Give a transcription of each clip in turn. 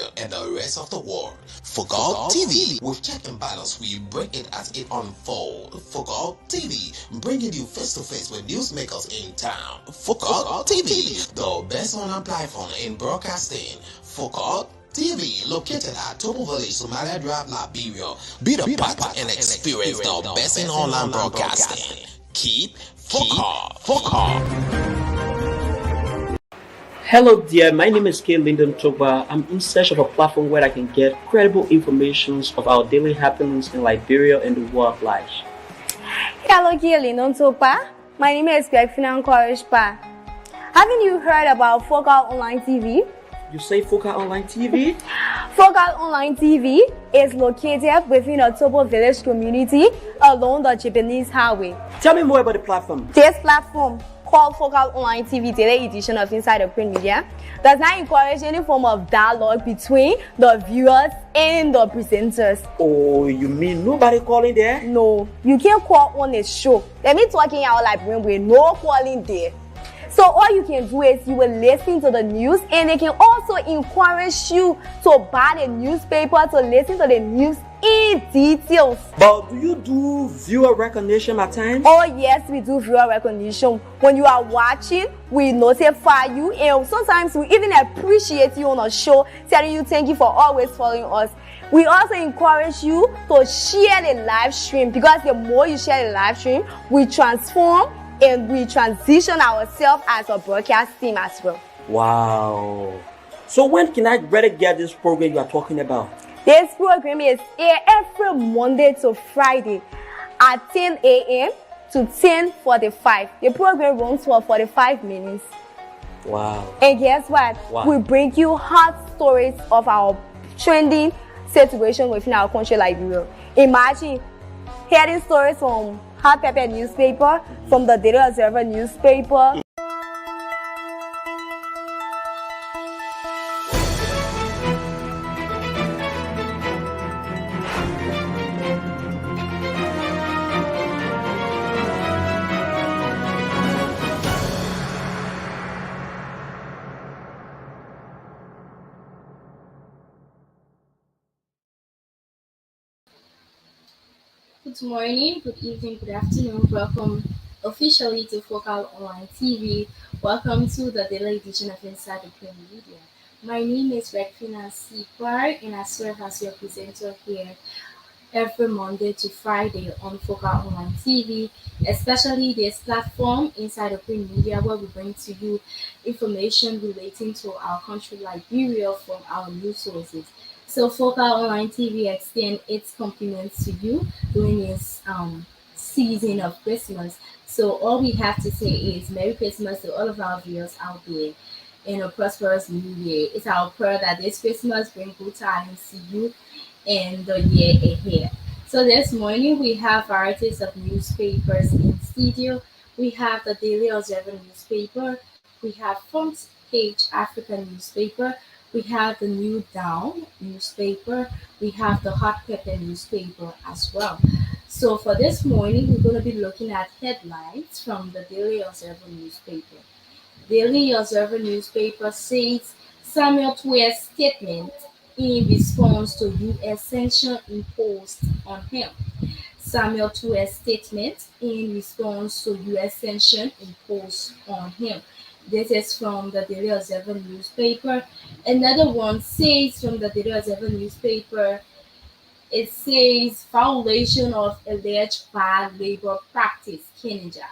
Liberia, and the rest of the world. Focal TV, with check and balance, we bring it as it unfolds. Focal TV, bringing you face to face with newsmakers in town. Focal TV, the best online platform in broadcasting. Focal TV, located at Topo Village, Somalia Drive, Liberia. Be the part and experience the best in online broadcasting. Keep Focal. Hello dear, my name is K. Lyndon Toba. I'm in search of a platform where I can get credible information of our daily happenings in Liberia and the world at large. Hello K. Lyndon Toba. My name is Greg Courage Pa. Haven't you heard about Focal Online TV? You say Focal Online TV? Focal Online TV is located within a Topo Village community along the Japanese Highway. Tell me more about the platform. This platform, called Focal Online TV Daily Edition of Inside the Print Media, does not encourage any form of dialogue between the viewers and the presenters. Oh, you mean nobody calling there? No, you can't call on a show. Let me talking out like when we're no calling there. So all you can do is you will listen to the news, and they can also encourage you to buy the newspaper to listen to the news in details. But do you do viewer recognition at times? Oh yes, we do viewer recognition. When you are watching, we notify you, and sometimes we even appreciate you on a show, telling you thank you for always following us. We also encourage you to share the live stream, because the more you share the live stream, we transform and we transition ourselves as a broadcast team as well. Wow. So when can I better get this program you are talking about? This program is aired every Monday to Friday at 10 a.m. to 10:45. The program runs for 45 minutes. Wow. And guess what? Wow. We bring you hot stories of our trending situation within our country, Liberia. Imagine hearing stories from Hot Pepper newspaper, from the Daily Observer newspaper. Good morning, good evening, good afternoon. Welcome officially to Focal Online TV. Welcome to the daily edition of Inside the Print Media. My name is Rekfina Sipar, and I serve as your presenter here every Monday to Friday on Focal Online TV, especially this platform Inside the Print Media, where we bring to you information relating to our country Liberia from our news sources. So Focal Online TV extend its compliments to you during this season of Christmas. So all we have to say is Merry Christmas to all of our viewers out there, and a prosperous new year. It's our prayer that this Christmas bring good tidings to you and the year ahead. So this morning we have varieties of newspapers in studio. We have the Daily Observer newspaper. We have Front Page African newspaper. We have the New Down newspaper. We have the Hot Pepper newspaper as well. So for this morning, we're going to be looking at headlines from the Daily Observer newspaper. Daily Observer newspaper says Samuel Twer's statement in response to U.S. sanction imposed on him. Samuel Twer's statement in response to U.S. sanction imposed on him. This is from the Daily Observer newspaper. Another one says from the Daily Observer newspaper, it says violation of alleged bad labor practice, Kenya.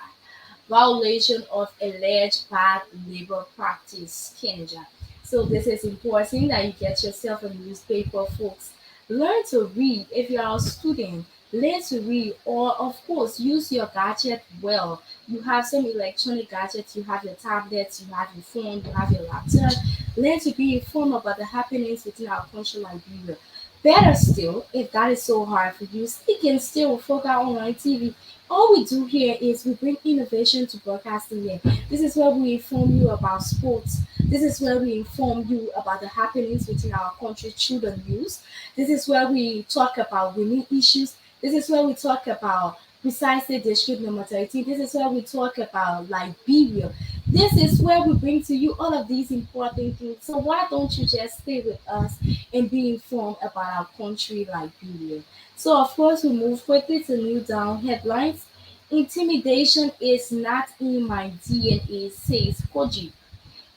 Violation of alleged bad labor practice, Kenya. So this is important that you get yourself a newspaper, folks. Learn to read. If you are a student, learn to read, or of course use your gadget well. You have some electronic gadgets, you have your tablets, you have your phone, you have your laptop. Learn to be informed about the happenings within our country, Liberia. Better still, if that is so hard for you, stick and still with Focal Online TV. All we do here is we bring innovation to broadcasting here. This is where we inform you about sports. This is where we inform you about the happenings within our country through the news. This is where we talk about women issues. This is where we talk about precisely district number 13. This is where we talk about Liberia. This is where we bring to you all of these important things. So why don't you just stay with us and be informed about our country, Liberia? So of course we move quickly to new down headlines. Intimidation is not in my DNA, says Koji.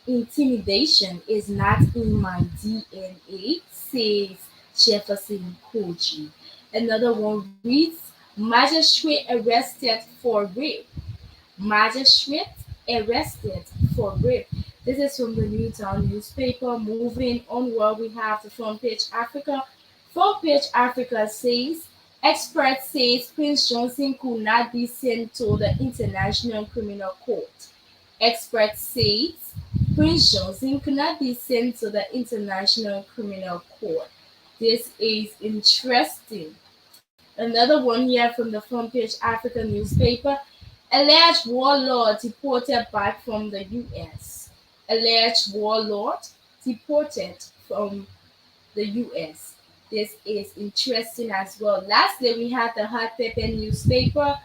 Intimidation is not in my DNA, says Jefferson Koji. Another one reads, Magistrate arrested for rape. Magistrate arrested for rape. This is from the Newtown newspaper. Moving onward, we have the front page Africa. Front page Africa says, experts says Prince Johnson could not be sent to the International Criminal Court. Expert says Prince Johnson could not be sent to the International Criminal Court. This is interesting. Another one here from the front page African newspaper. Alleged warlord deported back from the US. Alleged warlord deported from the US. This is interesting as well. Lastly, we have the Hot Pepper newspaper.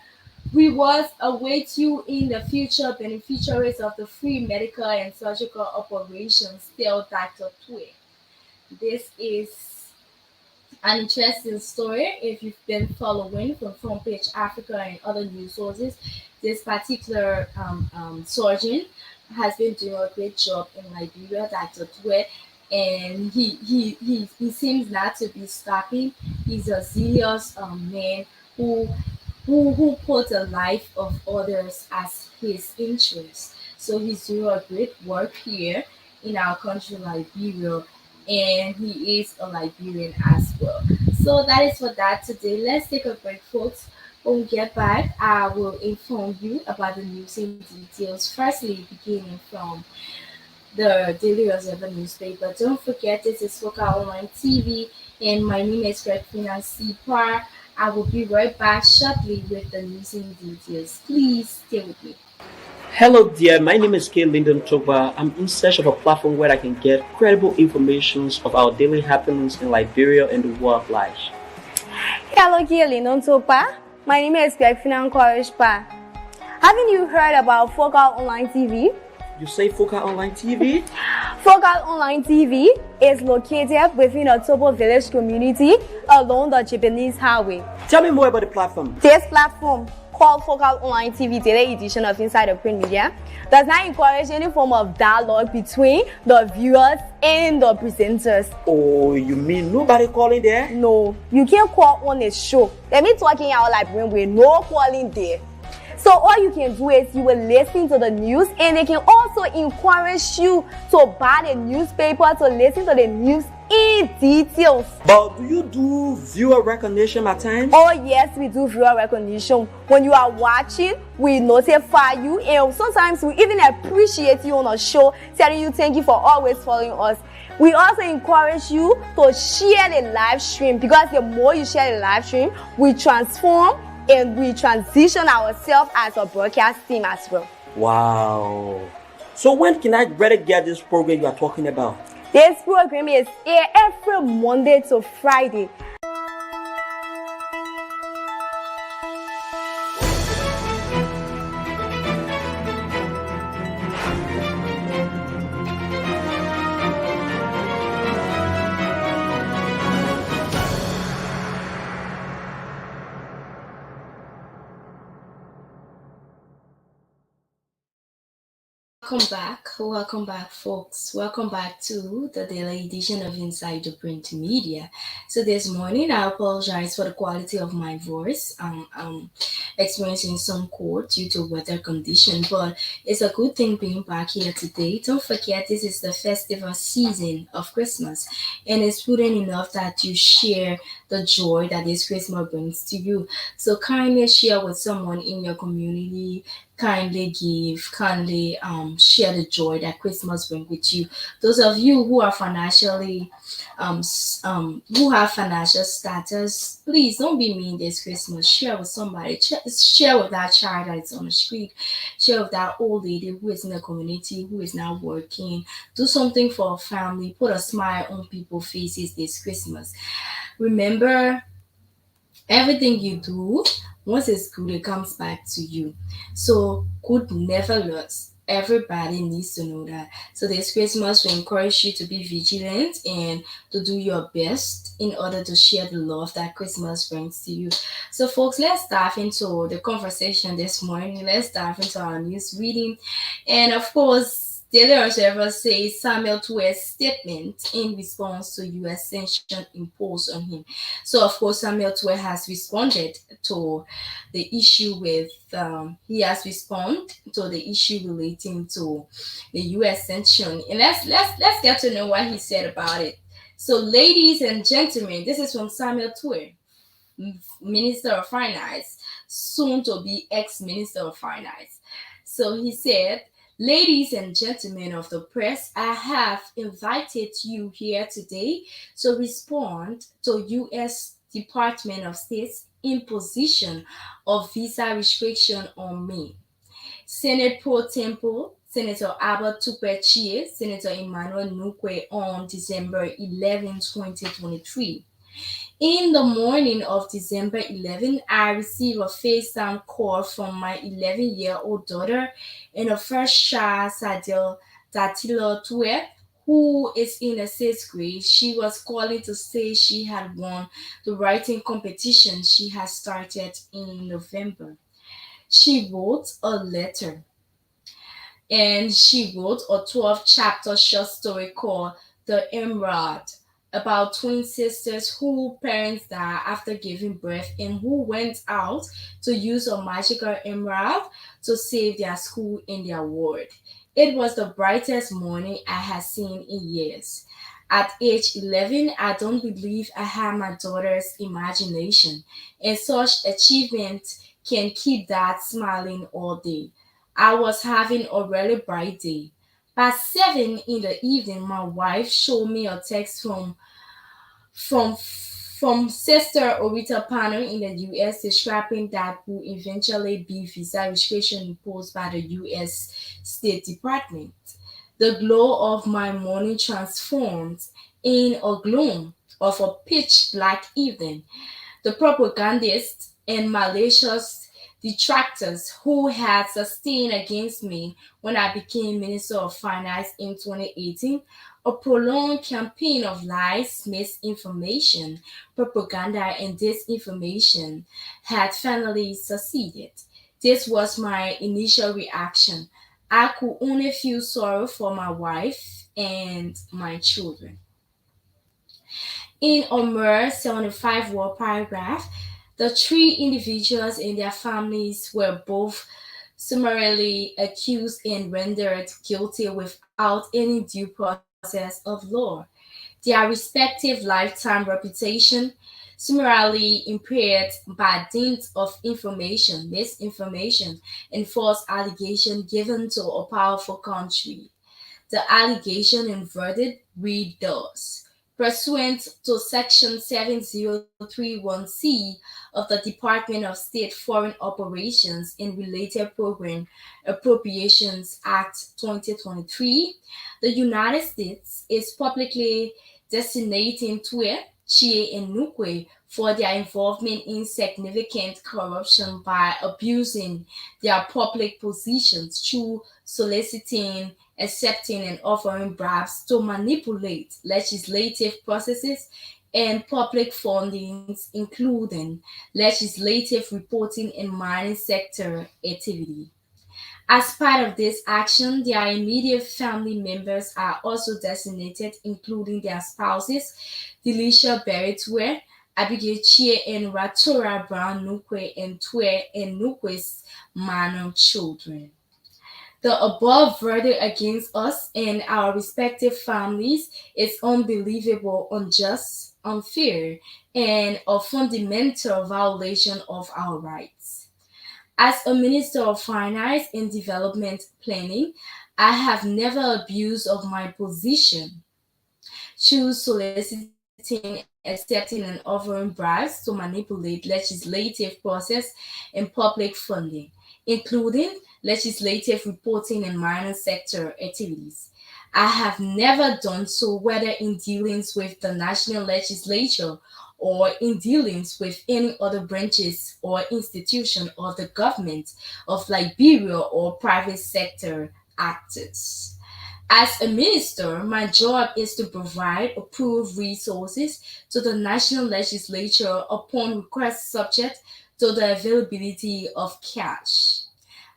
Rewards await you in the future. Beneficiaries of the free medical and surgical operations, tell Dr. Twe. This is an interesting story if you've been following from Front Page Africa and other news sources. This particular surgeon has been doing a great job in Liberia, Dr. Twe, and he seems not to be stopping. He's a zealous man who who put the life of others as his interest. So he's doing a great work here in our country, Liberia, and he is a Liberian as well. So that is for that today. Let's take a break, folks. When we get back, I will inform you about the news in details. Firstly, beginning from the Daily Observer newspaper. Don't forget, this is Foca Online TV, and my name is Rekina Sipar. I will be right back shortly with the news in details. Please stay with me. Hello there, my name is K. Lyndon Toba. I'm in search of a platform where I can get credible information of our daily happenings in Liberia and the world at large. Hello, Gilly Nontopa. My name is Finan Korishpa. Haven't you heard about Focal Online TV? You say Foca Online TV? Focal Online TV is located within a Tobo village community along the Japanese highway. Tell me more about the platform. This platform, called Focal Online TV Daily Edition of Inside the Print Media, does not encourage any form of dialogue between the viewers and the presenters. Oh, you mean nobody calling there? No, you can't call on a show. Let me talking out like when we're no calling there. So all you can do is you will listen to the news, and they can also encourage you to buy the newspaper to listen to the news in details. But do you do viewer recognition at times? Oh yes, we do viewer recognition. When you are watching, we notify you, and sometimes we even appreciate you on a show, telling you thank you for always following us. We also encourage you to share the live stream, because the more you share the live stream, we transform and we transition ourselves as a broadcast team as well. Wow. So when can I better get this program you are talking about? This program is aired every Monday to Friday. Welcome back, folks. Welcome back to the daily edition of Inside the Print Media. So this morning, I apologize for the quality of my voice. I'm experiencing some cold due to weather condition, but it's a good thing being back here today. Don't forget, this is the festival season of Christmas, and it's prudent enough that you share the joy that this Christmas brings to you. So kindly share with someone in your community, kindly give, kindly share the joy that Christmas brings with you. Those of you who are financially who have financial status, please don't be mean this Christmas. Share with somebody. Share with that child that is on the street. Share with that old lady who is in the community, who is now working. Do something for a family. Put a smile on people's faces this Christmas. Remember, everything you do, once it's good, it comes back to you. So good never lose. Everybody needs to know that. So this Christmas, we encourage you to be vigilant and to do your best in order to share the love that Christmas brings to you. So, folks, let's dive into the conversation this morning. Let's dive into our news reading. And of course, Daily Observer says Samuel Tuer's statement in response to U.S. sanctions imposed on him. So, of course, Samuel Tuer has responded to the issue with, he has responded to the issue relating to the U.S. sanction. And let's get to know what he said about it. So, ladies and gentlemen, this is from Samuel Tuer, Minister of Finance, soon to be ex-Minister of Finance. So he said, "Ladies and gentlemen of the press, I have invited you here today to respond to U.S. Department of State's imposition of visa restriction on me. Senate Pro Tempore, Senator Albert Tupperchie, Senator Emmanuel Nukwe on December 11, 2023. In the morning of December 11, I received a FaceTime call from my 11-year-old daughter and her first child, Sadil Datila Tue, who is in the sixth grade. She was calling to say she had won the writing competition she had started in November. She wrote a letter and she wrote a 12-chapter short story called The Emerald about twin sisters whose parents died after giving birth and who went out to use a magical emerald to save their school and their world. It was the brightest morning I had seen in years. At age 11, I don't believe I had my daughter's imagination, and such achievement can keep dad smiling all day. I was having a really bright day. By 7 in the evening, my wife showed me a text from from Sister Orita Pano in the US describing that would eventually be visa restriction imposed by the US State Department. The glow of my morning transformed in a gloom of a pitch black evening. The propagandists and malicious detractors who had sustained against me when I became Minister of Finance in 2018, a prolonged campaign of lies, misinformation, propaganda, and disinformation had finally succeeded. This was my initial reaction. I could only feel sorrow for my wife and my children. In a mere 75-word paragraph, the three individuals and their families were both summarily accused and rendered guilty without any due process of law. Their respective lifetime reputation summarily impaired by dint of information, misinformation, and false allegation given to a powerful country. The allegation and verdict read thus. Pursuant to Section 7031C of the Department of State Foreign Operations and Related Program Appropriations Act 2023, the United States is publicly designating Tue, Chie, and Nukwe for their involvement in significant corruption by abusing their public positions through soliciting, accepting, and offering bribes to manipulate legislative processes and public fundings, including legislative reporting and mining sector activity. As part of this action, their immediate family members are also designated, including their spouses, Delisha Berry-Tue, Abigail Chie, and Ratura Brown Nukwe, and Tue and Nukwe's minor children. The above verdict against us and our respective families is unbelievable, unjust, unfair, and a fundamental violation of our rights. As a Minister of Finance and Development Planning, I have never abused of my position through soliciting, accepting, and offering bribes to manipulate legislative process and public funding, including legislative reporting and minor sector activities. I have never done so whether in dealings with the national legislature or in dealings with any other branches or institution of the government of Liberia or private sector actors. As a minister, my job is to provide approved resources to the national legislature upon request subject to the availability of cash.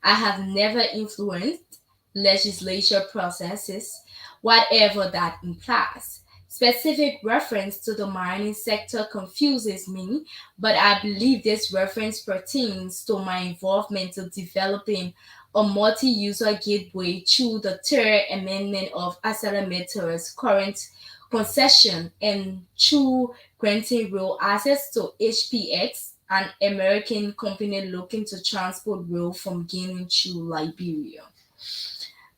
I have never influenced legislature processes, whatever that implies. Specific reference to the mining sector confuses me, but I believe this reference pertains to my involvement in developing a multi-user gateway through the third amendment of Accelerators current concession and through granting rail access to HPX, an American company looking to transport rail from Guinea to Liberia.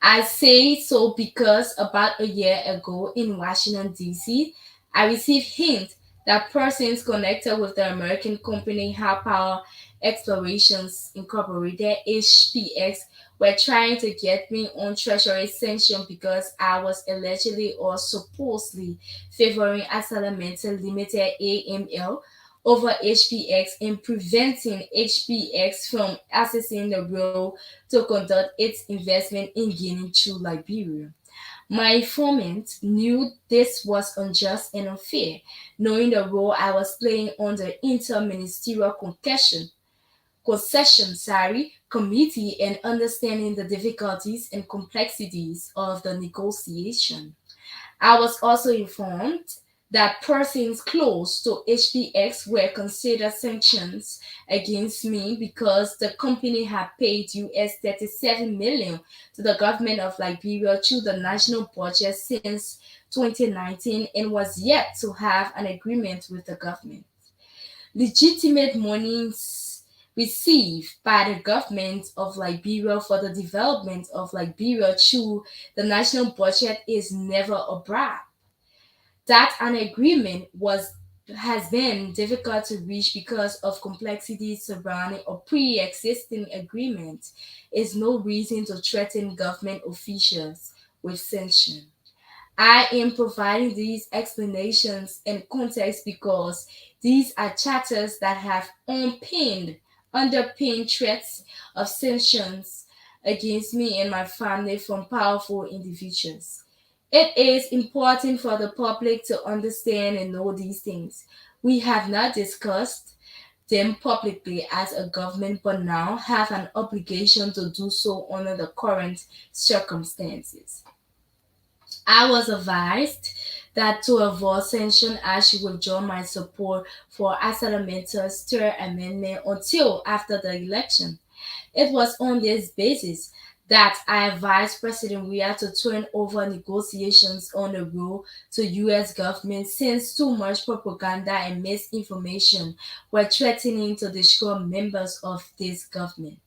I say so because about a year ago in Washington, D.C., I received hints that persons connected with the American company High Power Explorations Incorporated (HPX) were trying to get me on Treasury sanction because I was allegedly or supposedly favoring Accelerated Limited (AML) over HPX and preventing HPX from accessing the rail to conduct its investment in Guinea through Liberia. My informant knew this was unjust and unfair, knowing the role I was playing on the interministerial concession committee and understanding the difficulties and complexities of the negotiation. I was also informed that persons close to HPX were considered sanctions against me because the company had paid US 37 million to the government of Liberia through the national budget since 2019 and was yet to have an agreement with the government. Legitimate monies received by the government of Liberia for the development of Liberia through the national budget is never a bribe. That an agreement was has been difficult to reach because of complexities surrounding a pre-existing agreement is no reason to threaten government officials with sanction. I am providing these explanations and context because these are chapters that have underpinned threats of sanctions against me and my family from powerful individuals. It is important for the public to understand and know these things. We have not discussed them publicly as a government, but now have an obligation to do so under the current circumstances. I was advised that to avoid sanction, I should withdraw my support for Asalameter's third amendment until after the election. It was on this basis that I advised President Weah to turn over negotiations on the rule to U.S. government since too much propaganda and misinformation were threatening to destroy members of this government.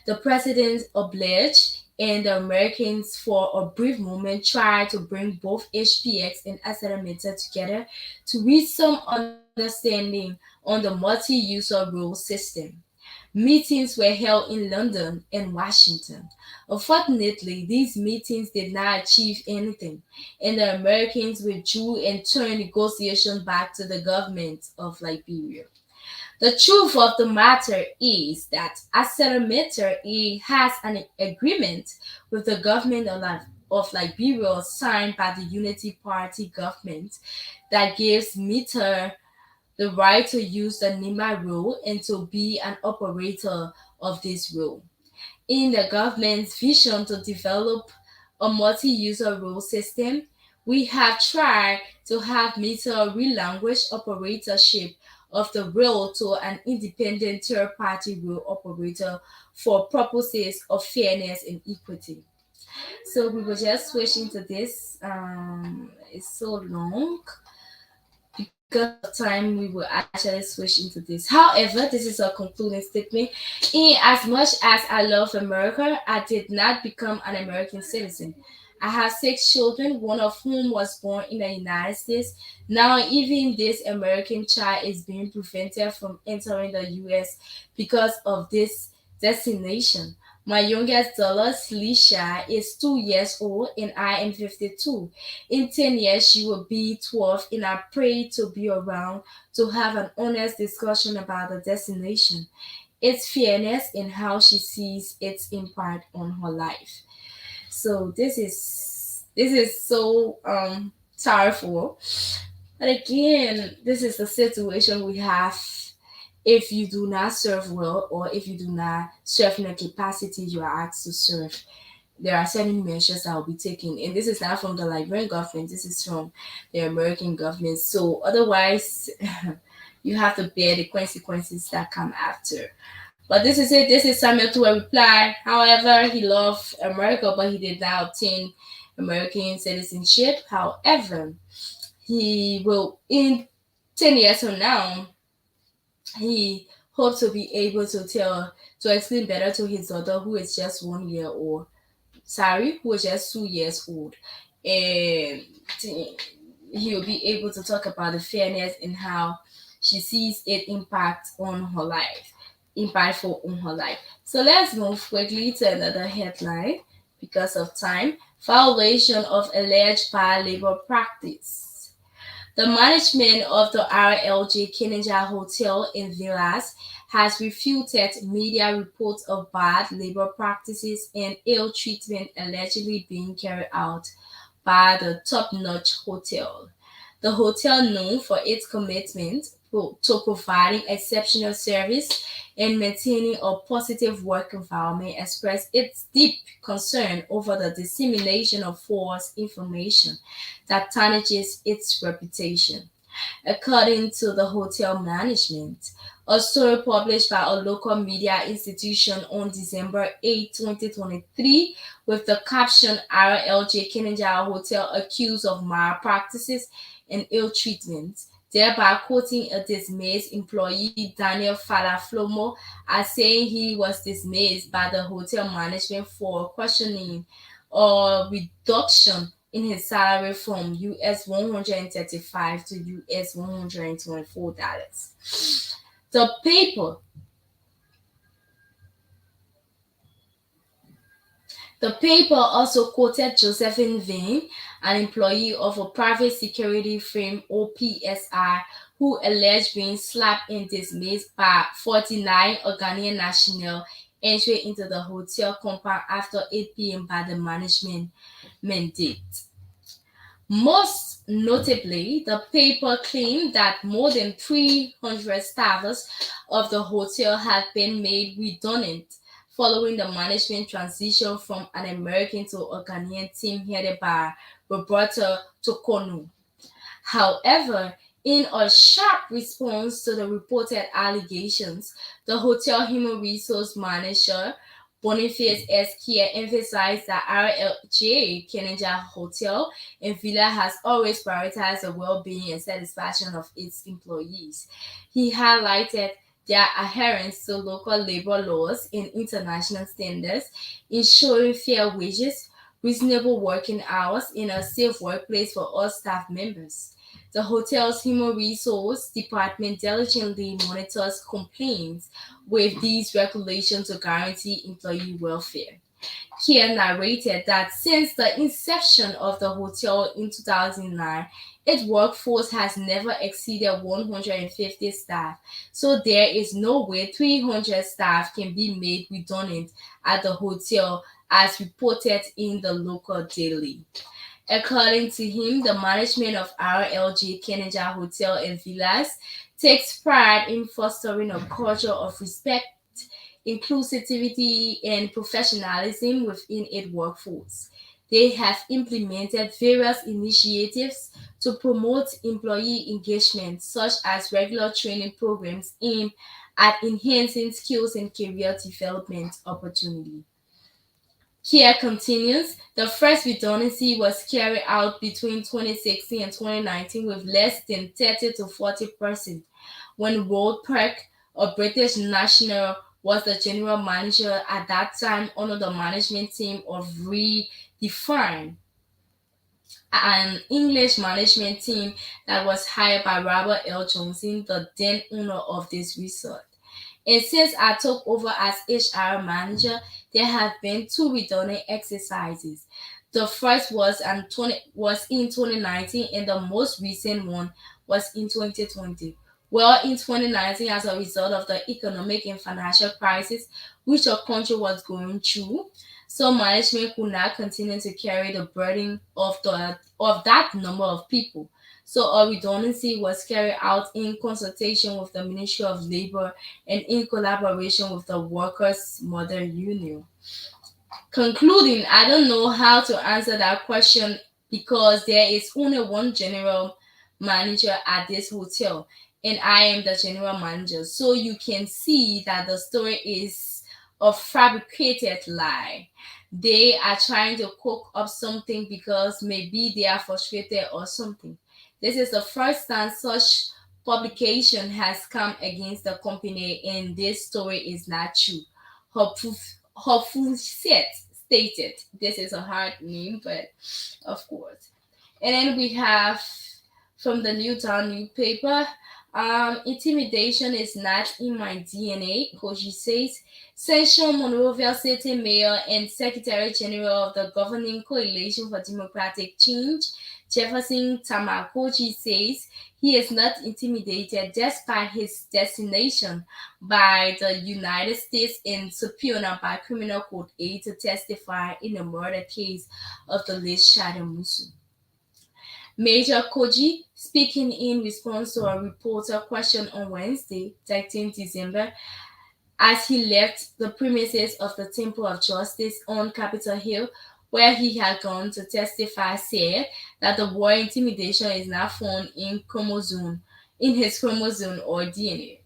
The president obliged, and the Americans, for a brief moment, tried to bring both HPX and Accelerator together to reach some understanding on the multi-user rule system. Meetings were held in London and Washington. Unfortunately, these meetings did not achieve anything, and the Americans withdrew and turned negotiations back to the government of Liberia. The truth of the matter is that Accelerator has an agreement with the government of Liberia signed by the Unity Party government that gives Mitre the right to use the NEMA rule and to be an operator of this rule. In the government's vision to develop a multi-user rule system, we have tried to have Meta relinquish operatorship of the rail to an independent third-party rail operator for purposes of fairness and equity. So we will just switch into this. It's so long because of time, we will actually switch into this. However, this is a concluding statement. In as much as I love America, I did not become an American citizen. I have six children, one of whom was born in the United States. Now, even this American child is being prevented from entering the US because of this destination. My youngest daughter, Celicia, is 2 years old and I am 52. In 10 years, she will be 12, and I pray to be around to have an honest discussion about the destination, its fairness, and how she sees its impact on her life. So this is so powerful. But again, this is the situation we have if you do not serve well or if you do not serve in the capacity you are asked to serve. There are certain measures that will be taken, and this is not from the Liberian government, this is from the American government. So otherwise, you have to bear the consequences that come after. But this is it. This is Samuel to a reply. However, he loved America, but he did not obtain American citizenship. However, he will in 10 years from now, he hopes to be able to explain better to his daughter, who is just 1 year old. Sorry, who is just 2 years old, and he will be able to talk about the fairness and how she sees it impactful on her life. So let's move quickly to another headline because of time. Violation of alleged bad labor practice. The management of the RLJ Kennedy Hotel in Villas has refuted media reports of bad labor practices and ill treatment allegedly being carried out by the top-notch hotel. The hotel, known for its commitment to providing exceptional service and maintaining a positive work environment, expressed its deep concern over the dissemination of false information that tarnishes its reputation. According to the hotel management, a story published by a local media institution on December 8, 2023, with the caption RLJ Kennedy Hotel accused of malpractices and ill treatment, thereby quoting a dismissed employee Daniel Falaflomo as saying he was dismissed by the hotel management for questioning a reduction in his salary from US 135 to US $124. The paper the paper also quoted Josephine Vane, an employee of a private security firm OPSI, who alleged being slapped and dismissed by 49 a Ghanaian national entry into the hotel compound after 8 p.m. by the management mandate. Most notably, the paper claimed that more than 300 staffers of the hotel had been made redundant following the management transition from an American to a Ghanaian team headed by Roberto Tokono. However, in a sharp response to the reported allegations, the hotel human resource manager Boniface Esquire emphasized that RLJ Kennedy Hotel in Villa has always prioritized the well-being and satisfaction of its employees. He highlighted their adherence to local labor laws and international standards, ensuring fair wages, reasonable working hours, and a safe workplace for all staff members. The hotel's human resource department diligently monitors complaints with these regulations to guarantee employee welfare. Kia narrated that since the inception of the hotel in 2009, its workforce has never exceeded 150 staff, so there is no way 300 staff can be made redundant at the hotel, as reported in the local daily. According to him, the management of RLG Kennedy Hotel and Villas takes pride in fostering a culture of respect, inclusivity, and professionalism within its workforce. They have implemented various initiatives to promote employee engagement, such as regular training programs aimed at enhancing skills and career development opportunities. Kia continues, the first redundancy was carried out between 2016 and 2019 with less than 30 to 40%, when Roald Perk, a British national, was the general manager at that time under the management team of Redefine, an English management team that was hired by Robert L. Johnson, the then owner of this resort. And since I took over as HR manager, there have been two redundant exercises. The first was in 2019, and the most recent one was in 2020. Well, in 2019, as a result of the economic and financial crisis which our country was going through, So management could not continue to carry the burden of that number of people. So a redundancy was carried out in consultation with the Ministry of Labor and in collaboration with the Workers' Mother Union. Concluding, I don't know how to answer that question because there is only one general manager at this hotel, and I am the general manager. So you can see that the story is a fabricated lie. They are trying to cook up something because maybe they are frustrated or something. This is the first time such publication has come against the company, and this story is not true. Hopeful stated. This is a hard name, but of course. And then we have from the Newtown newspaper. Intimidation is not in my DNA, Koji says. Central Monrovia City Mayor and Secretary General of the Governing Coalition for Democratic Change, Jefferson Tamakoji, says he is not intimidated despite his designation by the United States and subpoena by Criminal Code 8 to testify in the murder case of the late Shada Musu. Major Koji, speaking in response to a reporter question on Wednesday, 13 December, as he left the premises of the Temple of Justice on Capitol Hill, where he had gone to testify, said that the word intimidation is not found in his chromosome or DNA.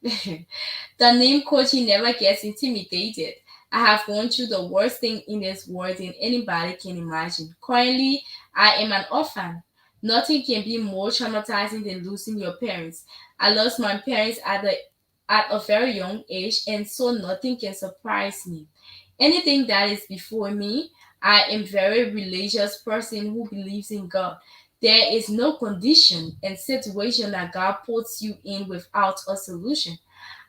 The name Kochi never gets intimidated. I have gone through the worst thing in this world than anybody can imagine. Currently, I am an orphan. Nothing can be more traumatizing than losing your parents. I lost my parents at a very young age, and so nothing can surprise me. Anything that is before me, I am very religious person who believes in God. There is no condition and situation that God puts you in without a solution.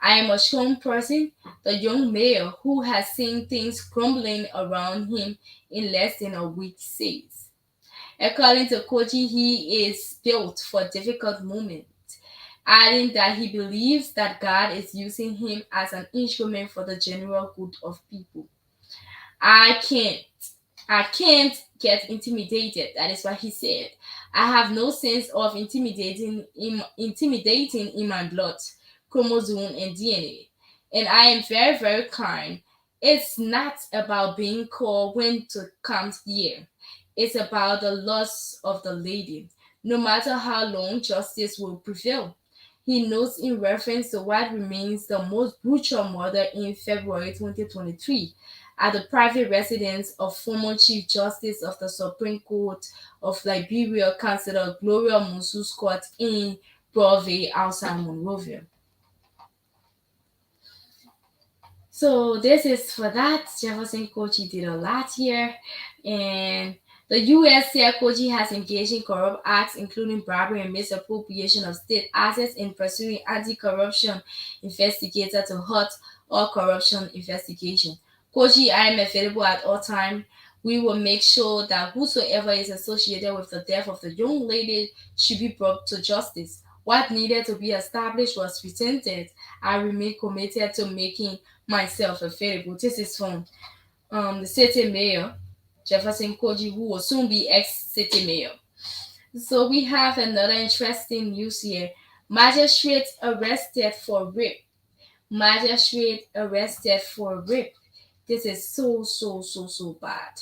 I am a strong person, the young male who has seen things crumbling around him in less than a week says. According to Koji, he is built for difficult moments, adding that he believes that God is using him as an instrument for the general good of people. I can't. I can't get intimidated. That is what he said. I have no sense of intimidating in my blood, chromosome, and DNA. And I am very, very kind. It's not about being called when to come here. It's about the loss of the lady. No matter how long justice will prevail. He notes in reference to what remains the most brutal murder in February 2023 at the private residence of former Chief Justice of the Supreme Court of Liberia, Councillor Gloria Musu's court in Broadway outside Monrovia. So this is for that. Jefferson Kochi did a lot here. And the U.S. said Kochi has engaged in corrupt acts, including bribery and misappropriation of state assets, in pursuing anti-corruption investigator to halt all corruption investigation. Kochi, I am available at all time. We will make sure that whosoever is associated with the death of the young lady should be brought to justice. What needed to be established was presented. I remain committed to making myself available. This is from the city mayor, Jefferson Koji, who will soon be ex-city mayor. So we have another interesting news here. Magistrate arrested for rape. Magistrate arrested for rape. This is so bad.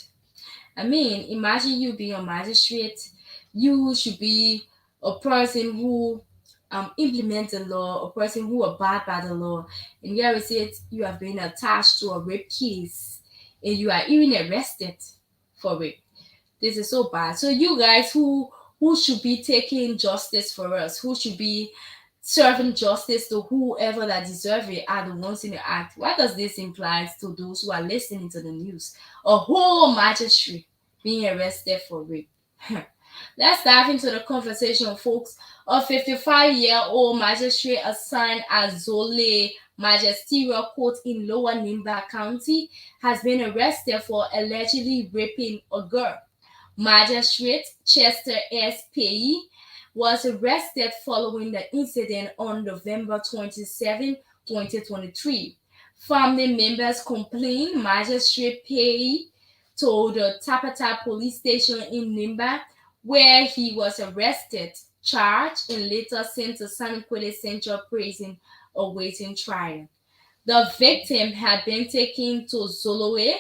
I mean, imagine you being a magistrate. You should be a person who implement the law, a person who abide by the law. And here it says you have been attached to a rape case and you are even arrested for rape. This is so bad. So you guys who should be taking justice for us, who should be serving justice to whoever that deserve it are the ones in the act. What does this imply to those who are listening to the news? A whole magistrate being arrested for rape. Let's dive into the conversation, folks. A 55-year-old magistrate assigned at Zole Magisterial Court in Lower Nimba County has been arrested for allegedly raping a girl. Magistrate Chester S. Pei was arrested following the incident on November 27, 2023. Family members complained. Magistrate Pei told the Tapata police station in Nimba, where he was arrested, charged, and later sent to San Quentin Central Prison awaiting trial. The victim had been taken to Zoloe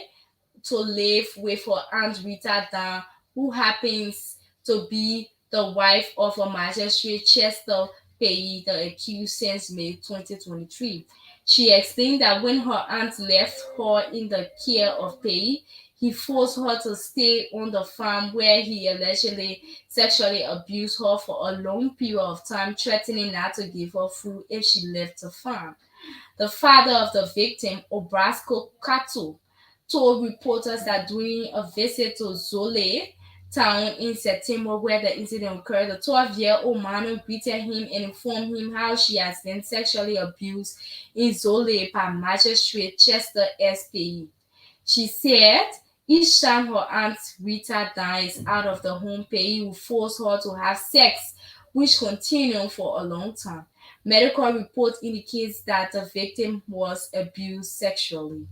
to live with her aunt Rita Dan, who happens to be the wife of a magistrate Chester Pei, the accused since May 2023. She explained that when her aunt left her in the care of Pei, he forced her to stay on the farm where he allegedly sexually abused her for a long period of time, threatening not to give her food if she left the farm. The father of the victim, Obrasco Kato, told reporters that during a visit to Zole town in September where the incident occurred, the 12-year-old man greeted him and informed him how she has been sexually abused in Zole by Magistrate Chester S.P. She said each time her aunt Rita dies out of the home, Pei will force her to have sex, which continued for a long time. Medical report indicates that the victim was abused sexually.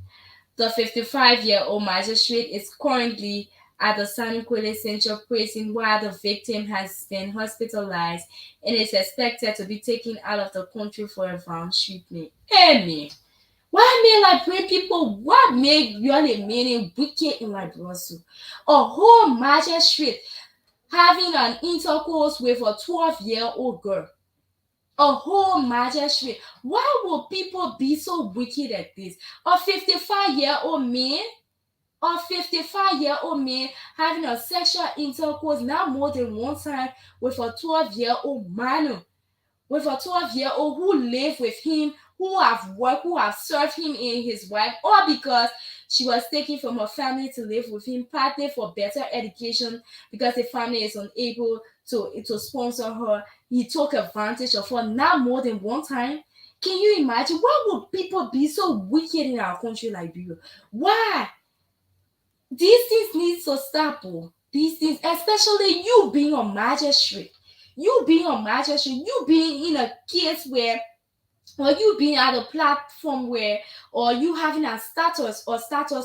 The 55-year-old magistrate is currently at the San Quentin Central Prison where the victim has been hospitalized and is expected to be taken out of the country for advanced treatment. Hey man, why may like bring people? What make really meaning wicked in like Brussels? A whole magistrate having an intercourse with a 12-year-old girl. A whole magistrate. Why will people be so wicked at this? A 55-year-old man, a 55-year-old man having a sexual intercourse not more than one time with a 12-year-old minor, with a 12-year-old who live with him, who have worked, who have served him and his wife, or because she was taken from her family to live with him, partly for better education because the family is unable to sponsor her. He took advantage of her not more than one time. Can you imagine? Why would people be so wicked in our country, Liberia? Why? These things need to stop. Oh. These things, especially you being a magistrate, you being in a case where, or you being at a platform where, or you having a status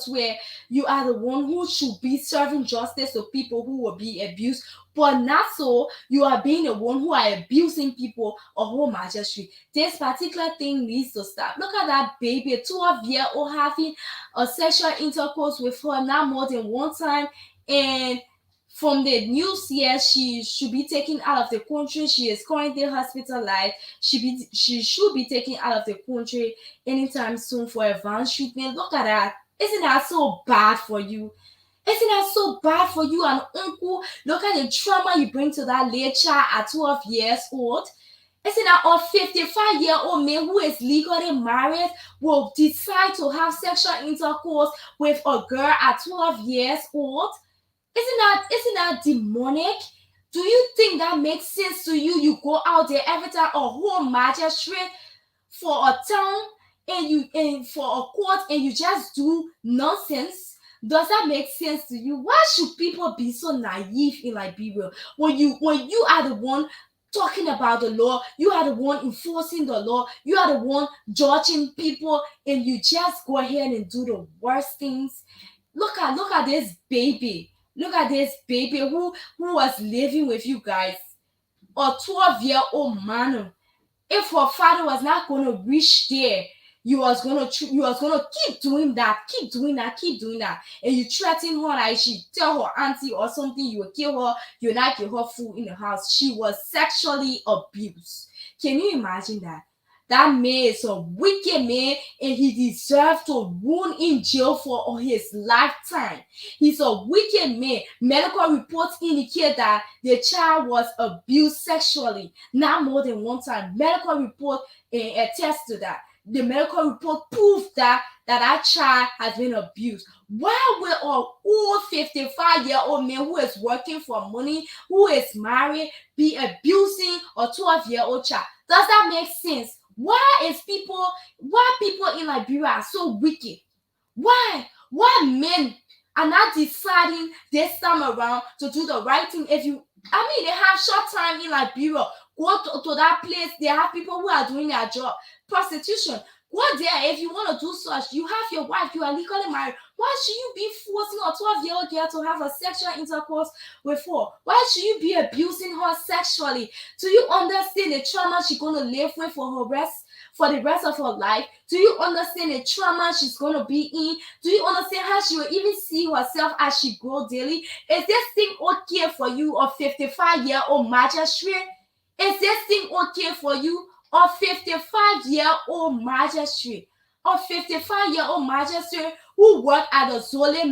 where you are the one who should be serving justice to people who will be abused, but not so you are being the one who are abusing people, a whole magistrate. This particular thing needs to stop. Look at that baby, a 12-year-old having a sexual intercourse with her not more than one time, and from the news here, she should be taken out of the country. She is currently hospitalized. She should be taken out of the country anytime soon for advanced treatment. Look at that. Isn't that so bad for you? Isn't that so bad for you, an uncle? Look at the trauma you bring to that late child at 12 years old. Isn't that a 55-year-old man who is legally married will decide to have sexual intercourse with a girl at 12 years old? Isn't that demonic? Do you think that makes sense to you? You go out there every time a whole magistrate for a town and for a court and you just do nonsense? Does that make sense to you? Why should people be so naive in Liberia when you are the one talking about the law, you are the one enforcing the law, you are the one judging people, and you just go ahead and do the worst things? Look at this baby. Look at this baby who was living with you guys. A 12-year-old man. If her father was not gonna reach there, you was gonna keep doing that, and you threaten her that if she tell her auntie or something, you will kill her, you'll not give her food in the house. She was sexually abused. Can you imagine that? That man is a wicked man and he deserves to run in jail for his lifetime. He's a wicked man. Medical reports indicate that the child was abused sexually, not more than one time. Medical report attests to that. The medical report proved that child has been abused. Why will an old 55-year-old man who is working for money, who is married, be abusing a 12-year-old child? Does that make sense? Why people in Liberia are so wicked? Why men are not deciding this time around to do the right thing? They have short time in Liberia. Go to that place. They have people who are doing their job. Prostitution. Go there if you want to do such. You have your wife, you are legally married. Why should you be forcing a 12-year-old girl to have a sexual intercourse with her? Why should you be abusing her sexually? Do you understand the trauma she's gonna live with for the rest of her life? Do you understand the trauma she's gonna be in? Do you understand how she will even see herself as she grow daily? Is this thing okay for you, a 55-year-old magistrate? Is this thing okay for you, a 55-year-old magistrate? A 55-year-old magistrate who worked at the Zole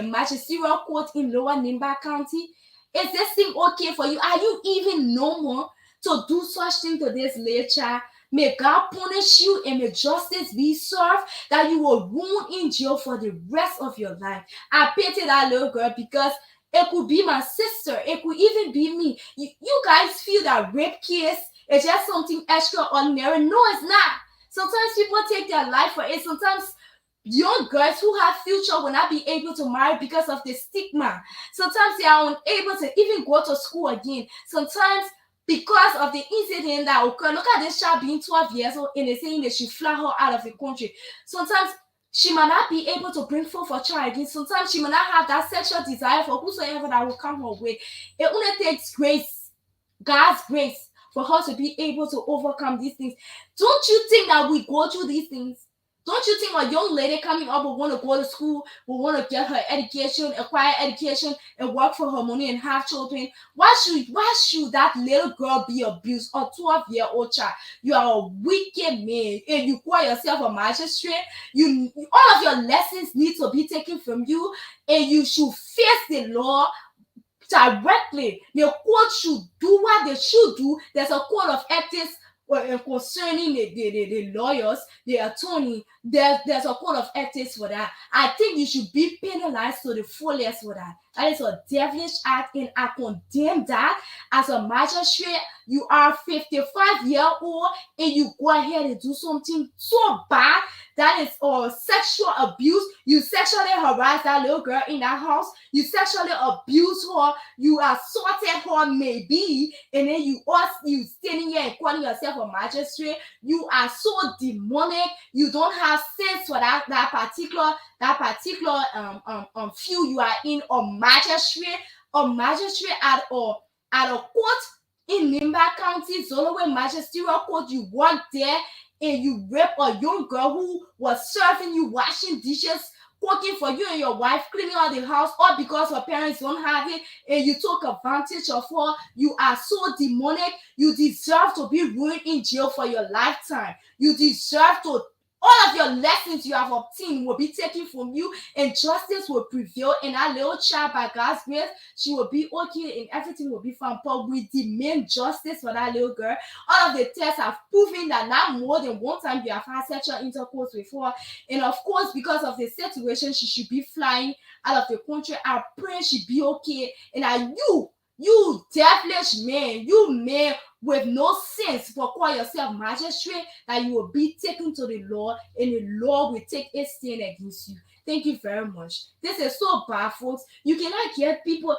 Magisterial Court in Lower Nimba County? Is this thing okay for you? Are you even normal to do such thing to this little child? May God punish you and may justice be served that you will ruin in jail for the rest of your life. I pity that little girl because it could be my sister. It could even be me. You guys feel that rape case is just something extraordinary. No, it's not. Sometimes people take their life for it. Sometimes young girls who have future will not be able to marry because of the stigma. Sometimes they are unable to even go to school again. Sometimes because of the incident that occurred. Look at this child being 12 years old and they're saying they should fly her out of the country. Sometimes she might not be able to bring forth a child again. Sometimes she might not have that sexual desire for whosoever that will come her way. It only takes grace, God's grace, for her to be able to overcome these things. Don't you think that we go through these things? Don't you think a young lady coming up will want to go to school, will want to get her education, acquire education, and work for her money and have children? Why should that little girl be abused? A 12-year-old child? You are a wicked man, and you call yourself a magistrate. All of your lessons need to be taken from you, and you should face the law directly. The court should do what they should do. There's a code of ethics concerning the lawyers, the attorney. There's a code of ethics for that. I think you should be penalized to the fullest for that. That is a devilish act, and I condemn that. As a magistrate, you are 55-year-old and you go ahead and do something so bad. That is sexual abuse. You sexually harass that little girl in that house. You sexually abuse her. You assaulted her, maybe, and then you standing here and calling yourself a magistrate. You are so demonic. You don't have sense for that particular field you are in. A magistrate at a court in Nimba County, Zolowe Magisterial Court. You work there and you rape a young girl who was serving you, washing dishes, cooking for you and your wife, cleaning out the house, all because her parents don't have it, and you took advantage of her. You are so demonic. You deserve to be ruined in jail for your lifetime. You deserve to. All of your lessons you have obtained will be taken from you, and justice will prevail. And that little child, by God's grace, she will be okay and everything will be fine. But we demand justice for that little girl. All of the tests have proven that not more than one time you have had sexual intercourse with her. And of course, because of the situation, she should be flying out of the country. I pray she be okay. And that you devilish man, you man with no sense, but call yourself magistrate, that you will be taken to the law and the law will take a stand against you. Thank you very much. This is so bad, folks. You cannot get people.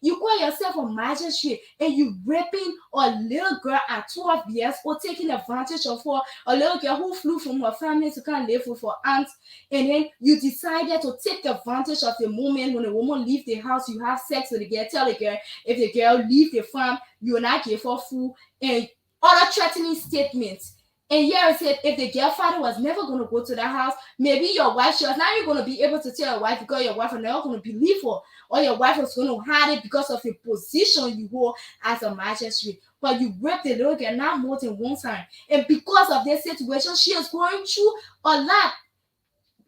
You call yourself a magistrate and you raping a little girl at 12 years or taking advantage of her, a little girl who flew from her family to come live with her aunt, and then you decided to take advantage of the moment when a woman leave the house, you have sex with the girl, tell the girl if the girl leave the farm, you will not give her food, and other threatening statements. And here it said, if the girl father was never going to go to that house, maybe your wife, she was not even going to be able to tell your wife because your wife was never going to believe her, or your wife was going to hide it because of the position you hold as a magistrate. But you raped the little girl not more than one time. And because of this situation, she is going through a lot.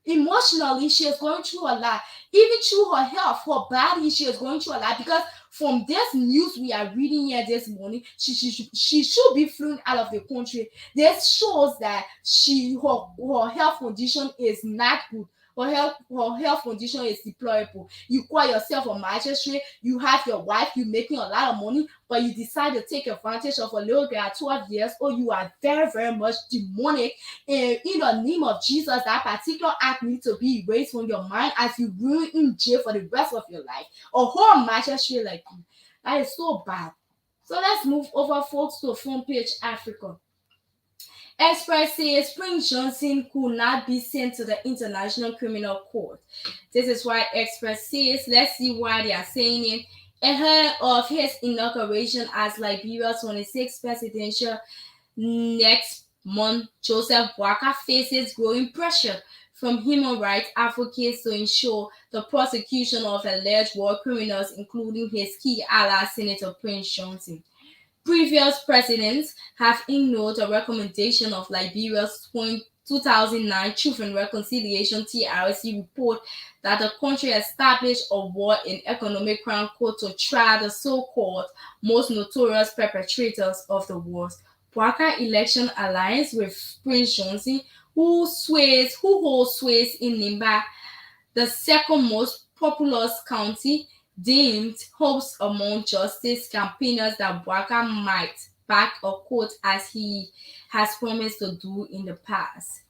Emotionally, she is going through a lot. Even through her health, her body, she is going through a lot. Because from this news we are reading here this morning, she should be flown out of the country. This shows that her health condition is not good. Her health condition is deplorable. You call yourself a magistrate, you have your wife, you making a lot of money, but you decide to take advantage of a little girl at 12 years old. You are very, very much demonic. And in the name of Jesus, that particular act needs to be erased from your mind as you ruin in jail for the rest of your life. A whole magistrate like you. That is so bad. So let's move over, folks, to Front Page Africa. Express says Prince Johnson could not be sent to the International Criminal Court. This is why Express says, let's see why they are saying it. Ahead of his inauguration as Liberia's 26th presidential next month, Joseph Boakai faces growing pressure from human rights advocates to ensure the prosecution of alleged war criminals, including his key ally, Senator Prince Johnson. Previous presidents have ignored a recommendation of Liberia's 2009 Truth and Reconciliation (TRC) report that the country established a war and economic crime court to try the so-called most notorious perpetrators of the wars. Boakai election alliance with Prince Johnson, who holds sways in Nimba, the second most populous county, deemed hopes among justice campaigners that Boakai might back a court as he has promised to do in the past.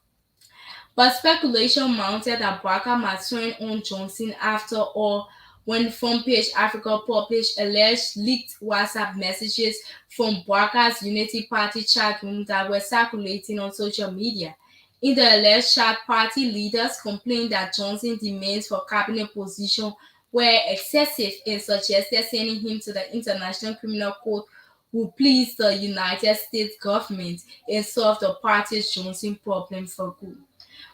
But speculation mounted that Boakai might turn on Johnson after all when Front Page Africa published alleged leaked WhatsApp messages from Boakai's Unity Party chat room that were circulating on social media. In the alleged chat, party leaders complained that Johnson's demands for cabinet position were excessive and suggested sending him to the International Criminal Court would please the United States government and solve the party's Johnson problem for good.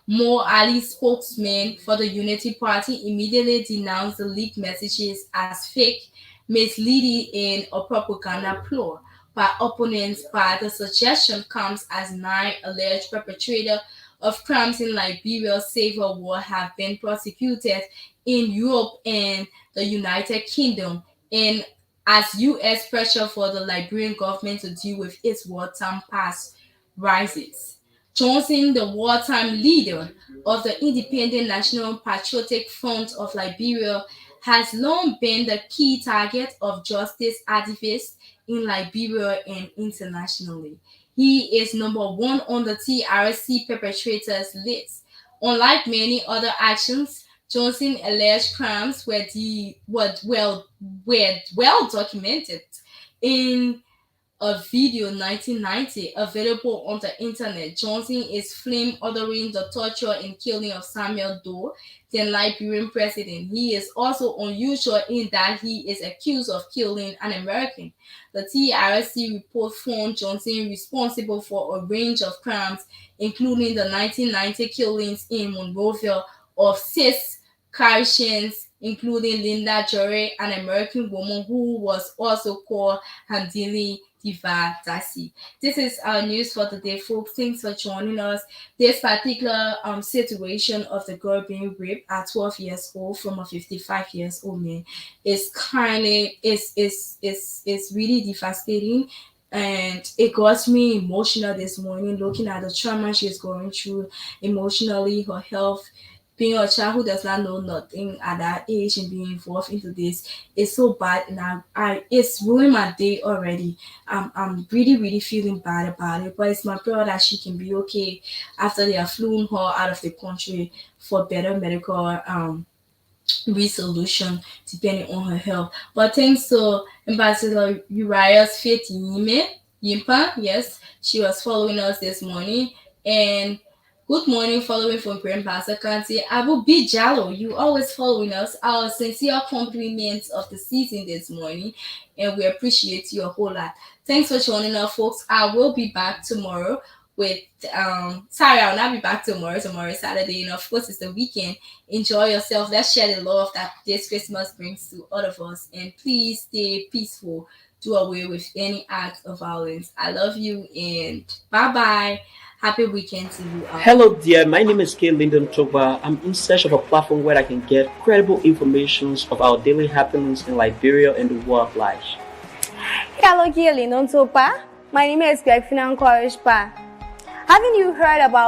Mo Ali, spokesman for the Unity Party, immediately denounced the leaked messages as fake, misleading, and a propaganda ploy by opponents. But the suggestion comes as 9 alleged perpetrators of crimes in Liberia's civil war have been prosecuted in Europe and the United Kingdom, and as U.S. pressure for the Liberian government to deal with its wartime past rises. Johnson, the wartime leader of the Independent National Patriotic Front of Liberia, has long been the key target of justice activists in Liberia and internationally. He is number 1 on the TRC perpetrators list. Unlike many other actions, Johnson's alleged crimes were well documented in a video 1990 available on the internet. Johnson is filmed ordering the torture and killing of Samuel Doe, the Liberian president. He is also unusual in that he is accused of killing an American. The TRC report found Johnson responsible for a range of crimes, including the 1990 killings in Monrovia of 6 Christians, including Linda Jory, an American woman who was also called Handili Dasi. This is our news for today, folks. Thanks for joining us. This particular situation of the girl being raped at 12 years old from a 55 years old man is really devastating, and it got me emotional this morning looking at the trauma she's going through emotionally, her health. Being a child who does not know nothing at that age and being involved into this is so bad, and I it's ruined my day already. I'm really feeling bad about it, but it's my prayer that she can be okay after they have flown her out of the country for better medical resolution depending on her health. But thanks to Ambassador Uriah's Faith Yimpa, yes, she was following us this morning. And good morning, following from Grandpasa County. Abu B. Jallo, you always following us. Our sincere compliments of the season this morning, and we appreciate you a whole lot. Thanks for joining us, folks. I will be back tomorrow with I'll not be back tomorrow. Tomorrow is Saturday, and of course it's the weekend. Enjoy yourself. Let's share the love that this Christmas brings to all of us, and please stay peaceful. Do away with any act of violence. I love you, and bye-bye. Happy weekend to you all. Hello dear, my name is K. Lyndon Toba. I'm in search of a platform where I can get credible information of our daily happenings in Liberia and the world life. Hello, K. Lyndon Toba. My name is Greg Finan. Haven't you heard about